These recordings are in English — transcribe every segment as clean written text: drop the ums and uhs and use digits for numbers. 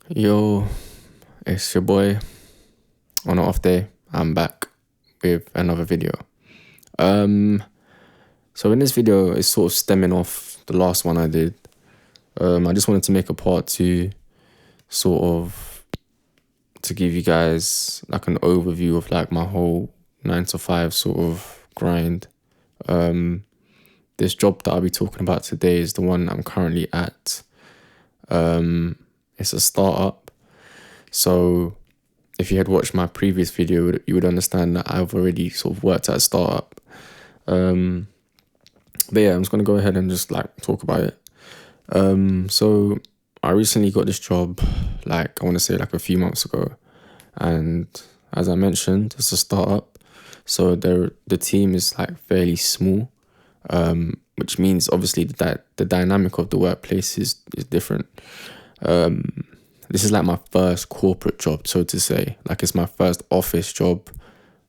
Yo, it's your boy on an off day. I'm back with another video. So in this video, it's sort of stemming off the last one I did. I just wanted to make a part two, sort of, to give you guys like an overview of like my whole 9 to 5 sort of grind. This job that I'll be talking about today is the one I'm currently at. It's a startup. So if you had watched my previous video, you would understand that I've already sort of worked at a startup. But yeah, I'm just going to go ahead and just like talk about it. So I recently got this job, like I want to say like a few months ago. And as I mentioned, it's a startup. So the team is like fairly small, which means obviously that the dynamic of the workplace is different. This is like my first corporate job, so to say. Like it's my first office job,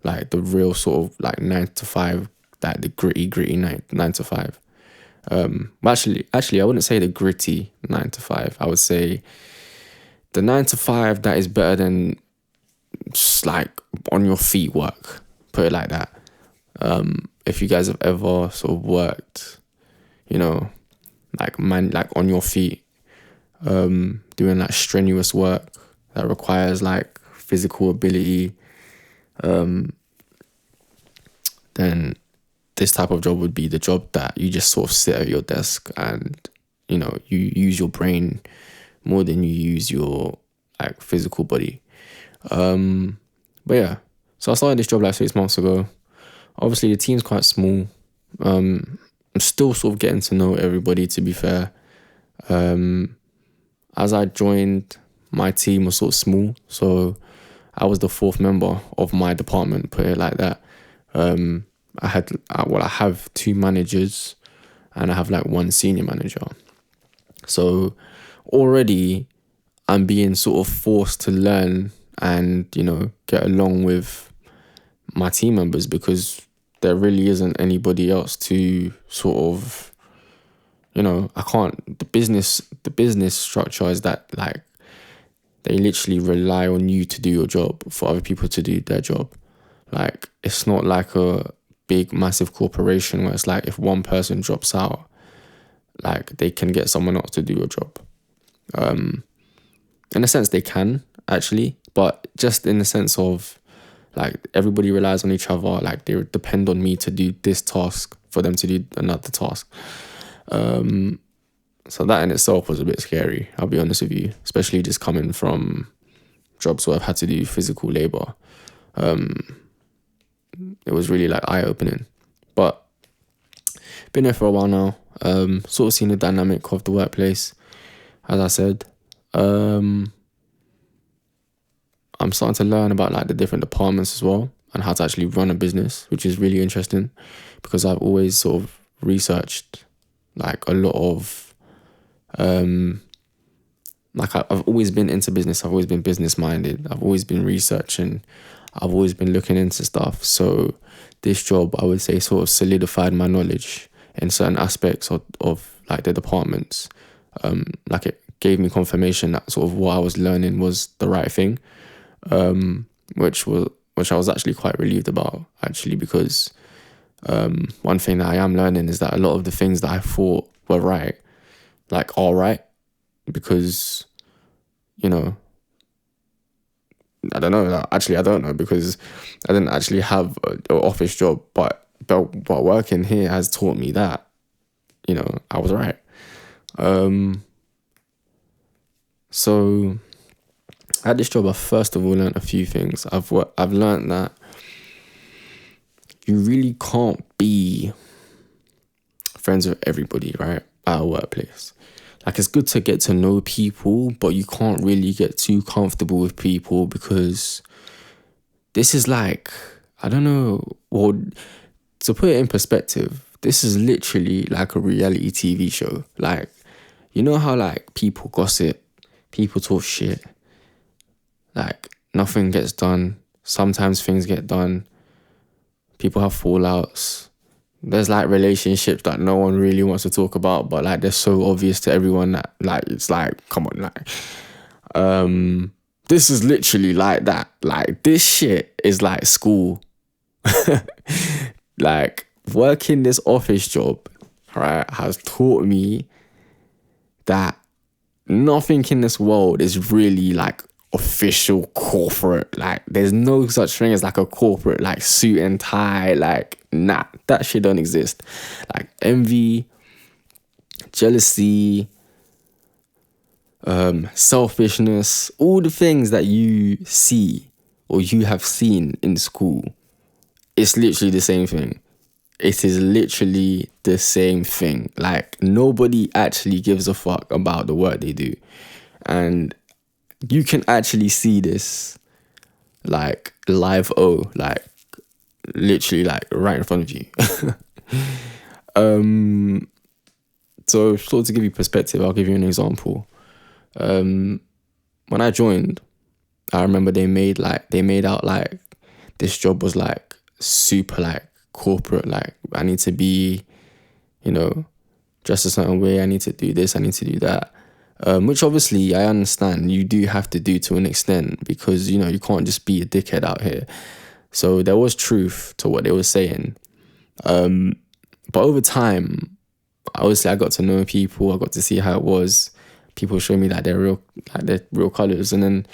like the real sort of like 9 to 5, like the gritty 9 to 5. Actually, I wouldn't say the gritty 9 to 5. I would say the 9 to 5 that is better than just like on your feet work. Put it like that. If you guys have ever sort of worked, like on your feet, doing like strenuous work that requires like physical ability, then this type of job would be the job that you just sort of sit at your desk and you use your brain more than you use your like physical body. But yeah, so I started this job like 6 months ago. Obviously the team's quite small. I'm still sort of getting to know everybody, to be fair. As I joined, my team was sort of small, so I was the fourth member of my department, put it like that. I have 2 managers and I have like 1 senior manager. So already I'm being sort of forced to learn and, get along with my team members because there really isn't anybody else to sort of, I can't, the business structure is that like they literally rely on you to do your job for other people to do their job. Like it's not like a big massive corporation where it's like if one person drops out, like they can get someone else to do your job. In a sense they can actually, but just in the sense of like everybody relies on each other, like they depend on me to do this task for them to do another task. So that in itself was a bit scary, I'll be honest with you, especially just coming from jobs where I've had to do physical labor. It was really like eye-opening, but been there for a while now. Sort of seen the dynamic of the workplace. As I said, I'm starting to learn about like the different departments as well and how to actually run a business, which is really interesting because I've always sort of researched like a lot of like I've always been into business. I've always been business minded. I've always been researching. I've always been looking into stuff. So this job, I would say, sort of solidified my knowledge in certain aspects of like the departments. Like it gave me confirmation that sort of what I was learning was the right thing, which I was actually quite relieved about, actually, because one thing that I am learning is that a lot of the things that I thought were right, like are right, because I don't know. Actually, I don't know because I didn't actually have an office job, but working here has taught me that I was right. So at this job, I first of all learned a few things. I've learned that you really can't be friends with everybody, right, at a workplace. Like it's good to get to know people, but you can't really get too comfortable with people because this is like, I don't know, or to put it in perspective, this is literally like a reality TV show. Like, you know how like people gossip, people talk shit, like nothing gets done. Sometimes things get done. People have fallouts. There's like relationships that no one really wants to talk about, but like they're so obvious to everyone that like it's like, come on, like This is literally like that. Like, this shit is like school. Like, working this office job, right, has taught me that nothing in this world is really like official corporate. Like, there's no such thing as like a corporate like suit and tie. Like, nah, that shit don't exist. Like, envy, jealousy, selfishness, all the things that you see or you have seen in school, it's literally the same thing. It is literally the same thing. Like, nobody actually gives a fuck about the work they do. And you can actually see this like live like literally like right in front of you. So sort of to give you perspective, I'll give you an example. When I joined, I remember they made out like this job was like super like corporate. Like, I need to be, dressed a certain way. I need to do this. I need to do that. Which obviously I understand you do have to do to an extent, because, you can't just be a dickhead out here. So there was truth to what they were saying. But over time, obviously I got to know people. I got to see how it was. People show me their real colors. And then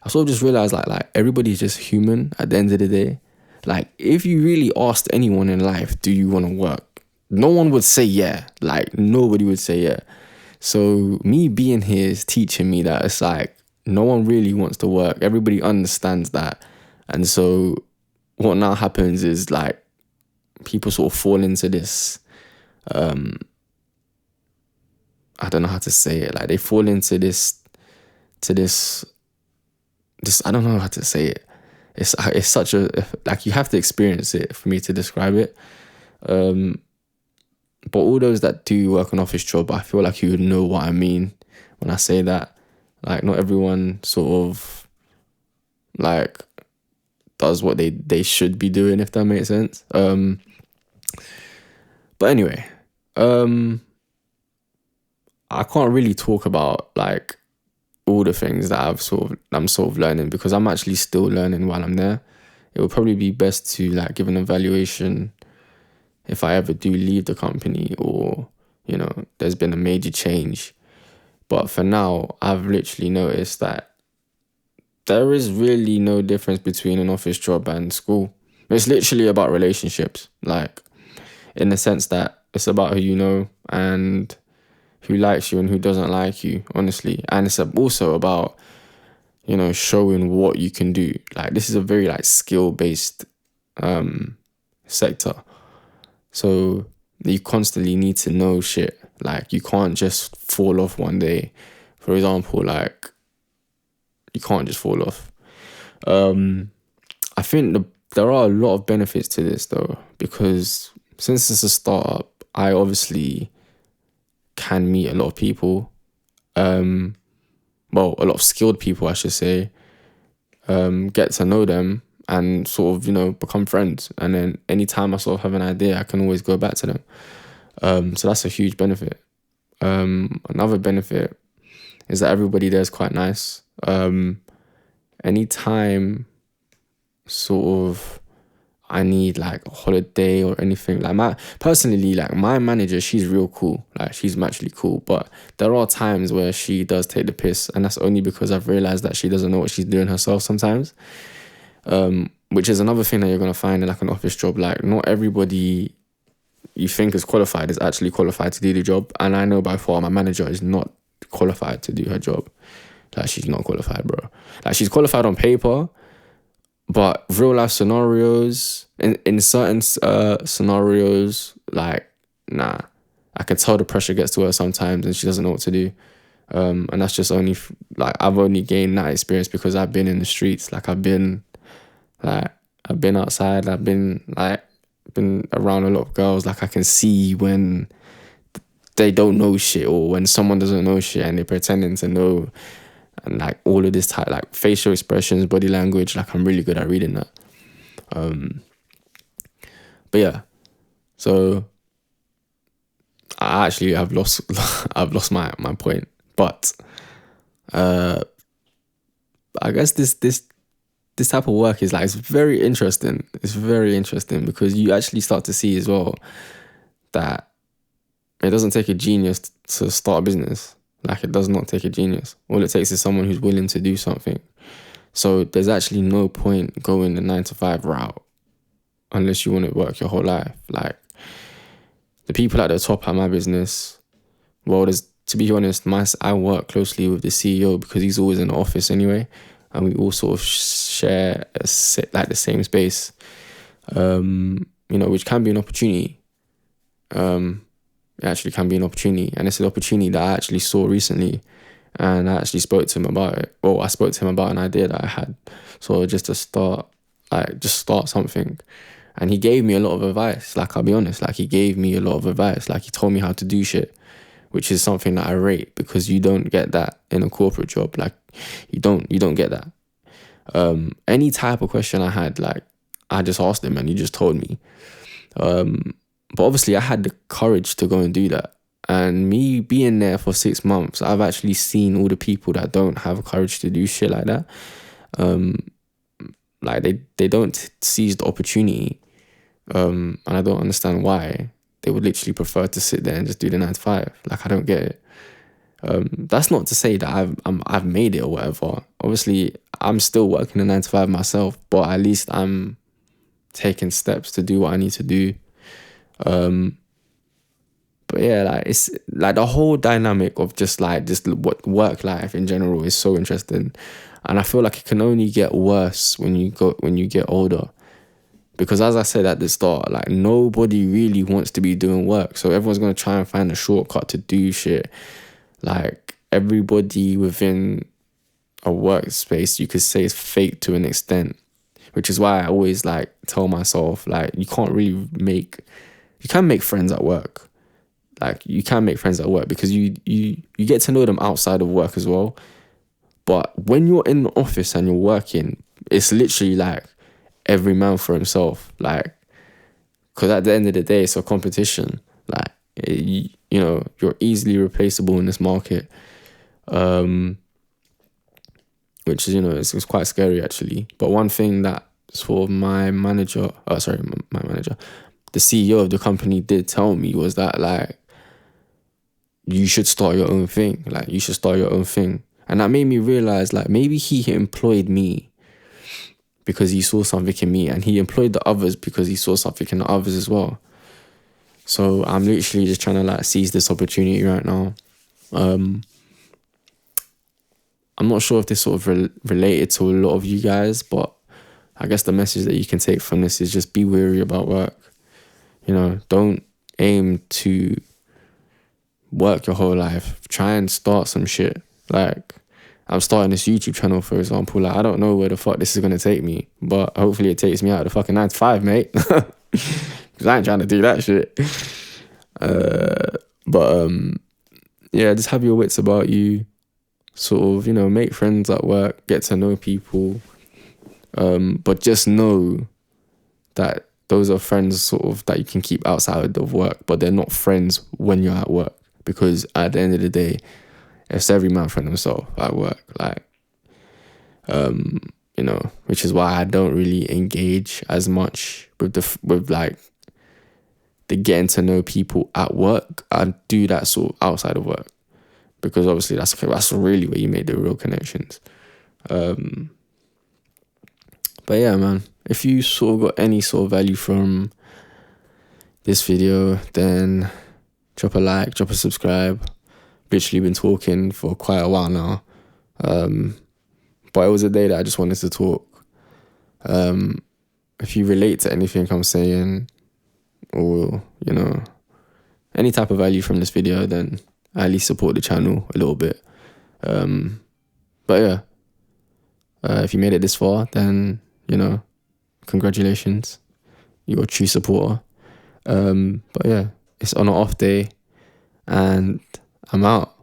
I sort of just realized like everybody's just human at the end of the day. Like, if you really asked anyone in life, do you want to work? No one would say yeah. Like, nobody would say yeah. So me being here is teaching me that it's like, no one really wants to work. Everybody understands that. And so what now happens is like, people sort of fall into this, I don't know how to say it. Like, they fall into this, I don't know how to say it. It's such a, like, you have to experience it for me to describe it. But all those that do work an office job, I feel like you would know what I mean when I say that. Like, not everyone sort of like does what they should be doing, if that makes sense. But anyway, I can't really talk about like all the things that I'm sort of learning, because I'm actually still learning while I'm there. It would probably be best to like give an evaluation if I ever do leave the company, or there's been a major change. But for now, I've literally noticed that there is really no difference between an office job and school. It's literally about relationships, like, in the sense that it's about who you know and who likes you and who doesn't like you, honestly. And it's also about, showing what you can do. Like, this is a very like skill-based sector. So you constantly need to know shit. Like, you can't just fall off one day. For example, like, you can't just fall off. I think there are a lot of benefits to this though, because since it's a startup, I obviously can meet a lot of people. Well, a lot of skilled people, I should say. Get to know them and sort of, become friends. And then anytime I sort of have an idea, I can always go back to them. So that's a huge benefit. Another benefit is that everybody there is quite nice. Anytime sort of I need like a holiday or anything, like my manager, she's real cool. Like, she's actually cool. But there are times where she does take the piss, and that's only because I've realized that she doesn't know what she's doing herself sometimes. Which is another thing that you're gonna find in like an office job. Like, not everybody you think is qualified is actually qualified to do the job. And I know by far my manager is not qualified to do her job. Like, she's not qualified, bro. Like, she's qualified on paper, but real life scenarios, in certain scenarios, like, nah. I can tell the pressure gets to her sometimes and she doesn't know what to do. And that's just only, like, I've only gained that experience because I've been in the streets. Like, I've been outside. I've been around a lot of girls. Like, I can see when they don't know shit, or when someone doesn't know shit and they're pretending to know. And like all of this type, like facial expressions, body language, like, I'm really good at reading that. But yeah, so I've lost my point. But guess this type of work is like, it's very interesting. It's very interesting because you actually start to see as well that it doesn't take a genius to start a business. Like, it does not take a genius. All it takes is someone who's willing to do something. So there's actually no point going the 9-to-5 route unless you want to work your whole life. Like, the people at the top at my business, well, to be honest, I work closely with the CEO because he's always in the office anyway, and we all sort of share the same space, which can be an opportunity. It actually can be an opportunity, and it's an opportunity that I actually saw recently, and I actually spoke to him about it. Well, I spoke to him about an idea that I had, so just to start something. And he gave me a lot of advice. Like, I'll be honest, like, he gave me a lot of advice. Like, he told me how to do shit, which is something that I rate because you don't get that in a corporate job. Like, you don't get that. Any type of question I had, like, I just asked him and he just told me. But obviously I had the courage to go and do that. And me being there for 6 months, I've actually seen all the people that don't have courage to do shit like that. Like, they don't seize the opportunity. And I don't understand why. They would literally prefer to sit there and just do the 9-to-5. Like, I don't get it. That's not to say that I've made it or whatever. Obviously, I'm still working the 9-to-5 myself, but at least I'm taking steps to do what I need to do. But yeah, like, it's like the whole dynamic of just what work life in general is so interesting, and I feel like it can only get worse when you get older, because as I said at the start, like, nobody really wants to be doing work, so everyone's gonna try and find a shortcut to do shit. Like, everybody within a workspace, you could say, is fake to an extent, which is why I always like tell myself, like, you can make friends at work. Like, you can make friends at work because you get to know them outside of work as well. But when you're in the office and you're working, it's literally like every man for himself. Like, because at the end of the day, it's a competition. Like, you're easily replaceable in this market, which is, it's quite scary actually. But one thing that sort of my manager, the CEO of the company did tell me was that, like, you should start your own thing. Like, you should start your own thing. And that made me realize, like, maybe he employed me because he saw something in me, and he employed the others because he saw something in the others as well. So I'm literally just trying to, like, seize this opportunity right now. I'm not sure if this sort of related to a lot of you guys, but I guess the message that you can take from this is just be wary about work. Don't aim to work your whole life. Try and start some shit. Like, I'm starting this YouTube channel, for example. Like, I don't know where the fuck this is going to take me, but hopefully it takes me out of the fucking 9-to-5, mate. Because I ain't trying to do that shit. Yeah, just have your wits about you. Sort of, make friends at work, get to know people. But just know that those are friends sort of that you can keep outside of work, but they're not friends when you're at work. Because at the end of the day, it's every man for himself at work. Like, which is why I don't really engage as much with the getting to know people at work. I do that sort of outside of work, because obviously that's really where you make the real connections. But yeah, man, if you sort of got any sort of value from this video, then drop a like, drop a subscribe. Literally been talking for quite a while now. But it was a day that I just wanted to talk. If you relate to anything I'm saying, or, any type of value from this video, then at least support the channel a little bit. But yeah, if you made it this far, then, congratulations. You're a true supporter. But yeah, it's on an off day, and I'm out.